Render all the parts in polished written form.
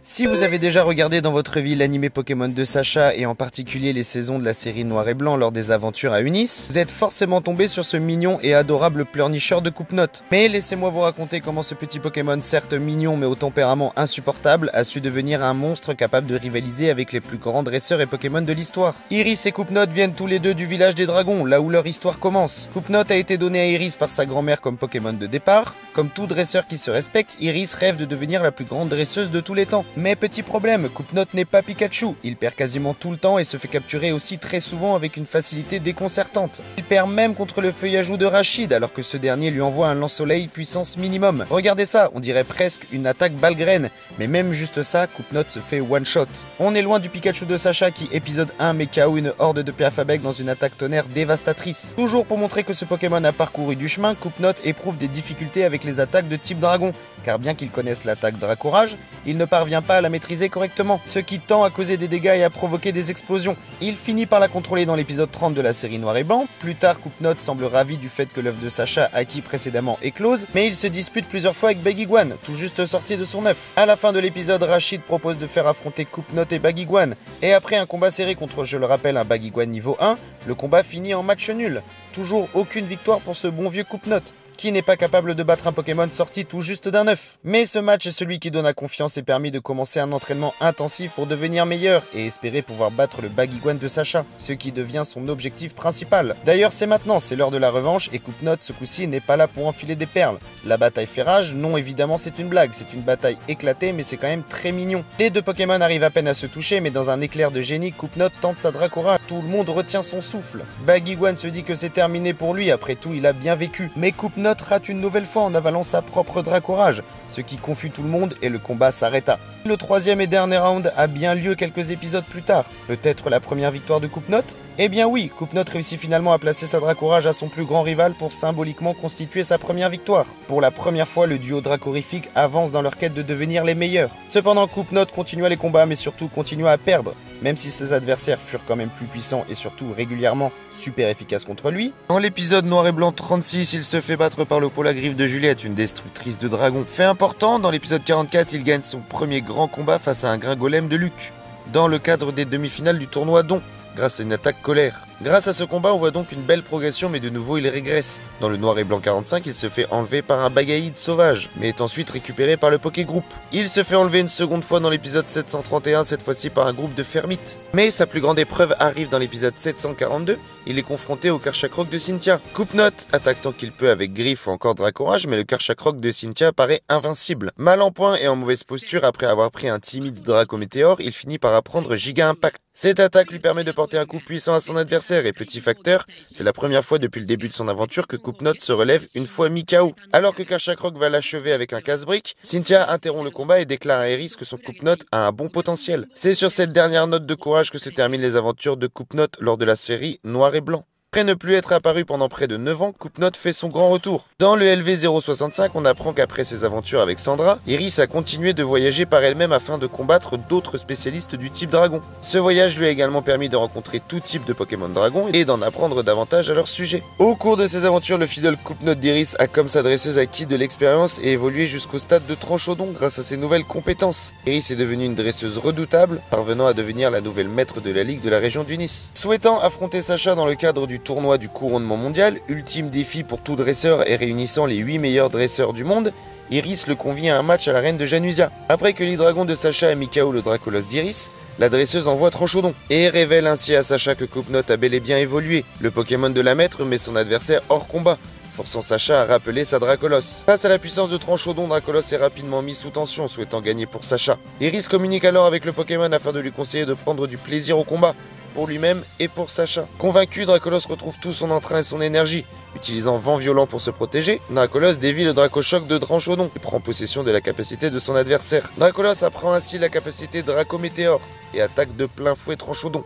Si vous avez déjà regardé dans votre vie l'animé Pokémon de Sacha et en particulier les saisons de la série Noir et Blanc lors des aventures à Unis, vous êtes forcément tombé sur ce mignon et adorable pleurnicheur de coupe-notes. Mais laissez-moi vous raconter comment ce petit Pokémon, certes mignon mais au tempérament insupportable, a su devenir un monstre capable de rivaliser avec les plus grands dresseurs et Pokémon de l'histoire. Iris et Coupe-Note viennent tous les deux du village des dragons, là où leur histoire commence. Coupe-Note a été donné à Iris par sa grand-mère comme Pokémon de départ. Comme tout dresseur qui se respecte, Iris rêve de devenir la plus grande dresseuse de tous les temps. Mais petit problème, Coupe-Note n'est pas Pikachu, il perd quasiment tout le temps et se fait capturer aussi très souvent avec une facilité déconcertante. Il perd même contre le feuillage de Rachid alors que ce dernier lui envoie un lance-soleil puissance minimum. Regardez ça, on dirait presque une attaque balle-graine, mais même juste ça, Coupe-Note se fait one-shot. On est loin du Pikachu de Sacha qui, épisode 1, met KO une horde de Piafabec dans une attaque tonnerre dévastatrice. Toujours pour montrer que ce Pokémon a parcouru du chemin, Coupe-Note éprouve des difficultés avec les attaques de type dragon, car bien qu'il connaisse l'attaque Dracourage, il ne parvient pas à la maîtriser correctement, ce qui tend à causer des dégâts et à provoquer des explosions. Il finit par la contrôler dans l'épisode 30 de la série Noir et Blanc. Plus tard, Coupe-Note semble ravi du fait que l'œuf de Sacha acquis précédemment éclose, mais il se dispute plusieurs fois avec Baguiguane, tout juste sorti de son œuf. À la fin de l'épisode, Rachid propose de faire affronter Coupe-Note et Baguiguane, et après un combat serré contre, je le rappelle, un Baguiguane niveau 1, le combat finit en match nul. Toujours aucune victoire pour ce bon vieux Coupe-Note, qui n'est pas capable de battre un Pokémon sorti tout juste d'un œuf. Mais ce match est celui qui donne la confiance et permet de commencer un entraînement intensif pour devenir meilleur et espérer pouvoir battre le Baguiguane de Sacha, ce qui devient son objectif principal. D'ailleurs c'est maintenant, c'est l'heure de la revanche et Coupe-Note ce coup-ci n'est pas là pour enfiler des perles. La bataille fait rage, non évidemment c'est une blague, c'est une bataille éclatée mais c'est quand même très mignon. Les deux Pokémon arrivent à peine à se toucher mais dans un éclair de génie, Coupe-Note tente sa Dracourage. Tout le monde retient son souffle. Baguiguane se dit que c'est terminé pour lui, après tout il a bien vécu. Mais Coupe-Note rate une nouvelle fois en avalant sa propre Dracourage, ce qui confus tout le monde et le combat s'arrêta. Le troisième et dernier round a bien lieu quelques épisodes plus tard. Peut-être la première victoire de Coupe-Note? Eh bien oui, Coupe-Note réussit finalement à placer sa Dracourage à son plus grand rival pour symboliquement constituer sa première victoire. Pour la première fois, le duo dracorifique avance dans leur quête de devenir les meilleurs. Cependant, Coupe-Note continua les combats mais surtout continua à perdre, même si ses adversaires furent quand même plus puissants et surtout régulièrement super efficaces contre lui. Dans l'épisode Noir et Blanc 36, il se fait battre par le Polagriffe de Juliette, une destructrice de dragons. Fait important, dans l'épisode 44, il gagne son premier grand combat face à un Gringolem de Luc, dans le cadre des demi-finales du tournoi Don, grâce à une attaque colère. Grâce à ce combat, on voit donc une belle progression, mais de nouveau il régresse. Dans le Noir et Blanc 45, il se fait enlever par un Bagaïd sauvage, mais est ensuite récupéré par le Pokégroupe. Il se fait enlever une seconde fois dans l'épisode 731, cette fois-ci par un groupe de Fermites. Mais sa plus grande épreuve arrive dans l'épisode 742, il est confronté au Karchakroc de Cynthia. Coupe-Note attaque tant qu'il peut avec Griffe ou encore Dracourage, mais le Karchakroc de Cynthia paraît invincible. Mal en point et en mauvaise posture après avoir pris un timide Dracométéore, il finit par apprendre Giga Impact. Cette attaque lui permet de porter un coup puissant à son adversaire et petit facteur, c'est la première fois depuis le début de son aventure que Coupe-Note se relève une fois mi-KO. Alors que Karchakroc va l'achever avec un casse-brique, Cynthia interrompt le combat et déclare à Iris que son Coupe-Note a un bon potentiel. C'est sur cette dernière note de courage que se terminent les aventures de Coupe-Note lors de la série Noir et Blanc. Après ne plus être apparu pendant près de 9 ans, Coupe-Note fait son grand retour. Dans le LV065, on apprend qu'après ses aventures avec Sandra, Iris a continué de voyager par elle-même afin de combattre d'autres spécialistes du type dragon. Ce voyage lui a également permis de rencontrer tout type de Pokémon dragon et d'en apprendre davantage à leur sujet. Au cours de ses aventures, le fidèle Coupe-Note d'Iris a comme sa dresseuse acquis de l'expérience et évolué jusqu'au stade de Tranchodon grâce à ses nouvelles compétences. Iris est devenue une dresseuse redoutable, parvenant à devenir la nouvelle maître de la Ligue de la région d'Unis. Souhaitant affronter Sacha dans le cadre du tournoi du couronnement mondial, ultime défi pour tout dresseur et réunissant les 8 meilleurs dresseurs du monde, Iris le convie à un match à l'arène de Janusia. Après que l'hydragon de Sacha a mis KO le Dracolos d'Iris, la dresseuse envoie Tranchodon et révèle ainsi à Sacha que Coupe-Note a bel et bien évolué. Le Pokémon de la maître met son adversaire hors combat, forçant Sacha à rappeler sa Dracolos. Face à la puissance de Tranchodon, Dracolos est rapidement mis sous tension, souhaitant gagner pour Sacha. Iris communique alors avec le Pokémon afin de lui conseiller de prendre du plaisir au combat, pour lui-même et pour Sacha. Convaincu, Dracolos retrouve tout son entrain et son énergie. Utilisant Vent Violent pour se protéger, Dracolos dévie le Dracochoc de Tranchodon et prend possession de la capacité de son adversaire. Dracolos apprend ainsi la capacité Dracométéore et attaque de plein fouet Tranchodon.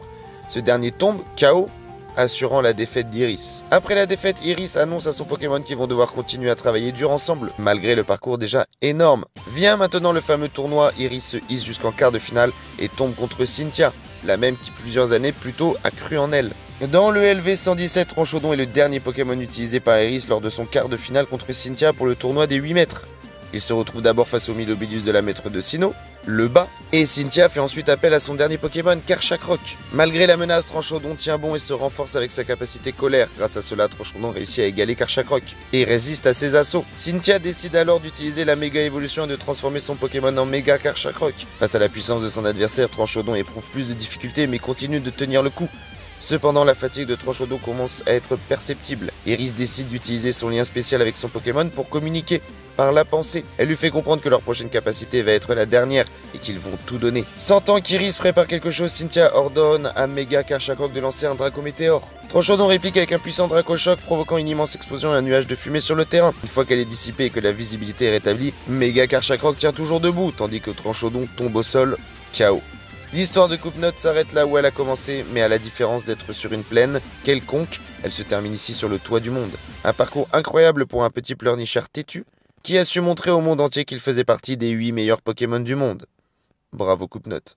Ce dernier tombe, KO, assurant la défaite d'Iris. Après la défaite, Iris annonce à son Pokémon qu'ils vont devoir continuer à travailler dur ensemble, malgré le parcours déjà énorme. Vient maintenant le fameux tournoi, Iris se hisse jusqu'en quart de finale et tombe contre Cynthia, la même qui plusieurs années plus tôt a cru en elle. Dans le LV117, Tranchodon est le dernier Pokémon utilisé par Iris lors de son quart de finale contre Cynthia pour le tournoi des 8 mètres. Il se retrouve d'abord face au Milobilus de la maître de Sinnoh, le bat, et Cynthia fait ensuite appel à son dernier Pokémon, Karchakrok. Malgré la menace, Tranchaudon tient bon et se renforce avec sa capacité colère. Grâce à cela, Tranchaudon réussit à égaler Karchakrok et résiste à ses assauts. Cynthia décide alors d'utiliser la méga évolution et de transformer son Pokémon en méga Karchakrok. Face à la puissance de son adversaire, Tranchaudon éprouve plus de difficultés mais continue de tenir le coup. Cependant, la fatigue de Tranchaudon commence à être perceptible. Iris décide d'utiliser son lien spécial avec son Pokémon pour communiquer par la pensée. Elle lui fait comprendre que leur prochaine capacité va être la dernière et qu'ils vont tout donner. Sentant qu'Iris prépare quelque chose, Cynthia ordonne à Méga Karchakrok de lancer un Dracométéore. Tranchaudon réplique avec un puissant Dracochoc, provoquant une immense explosion et un nuage de fumée sur le terrain. Une fois qu'elle est dissipée et que la visibilité est rétablie, Méga Karchakrok tient toujours debout, tandis que Tranchaudon tombe au sol, KO. L'histoire de Coupe-Note s'arrête là où elle a commencé, mais à la différence d'être sur une plaine quelconque, elle se termine ici sur le toit du monde. Un parcours incroyable pour un petit pleurnichard têtu, qui a su montrer au monde entier qu'il faisait partie des 8 meilleurs Pokémon du monde. Bravo Coupe-Note.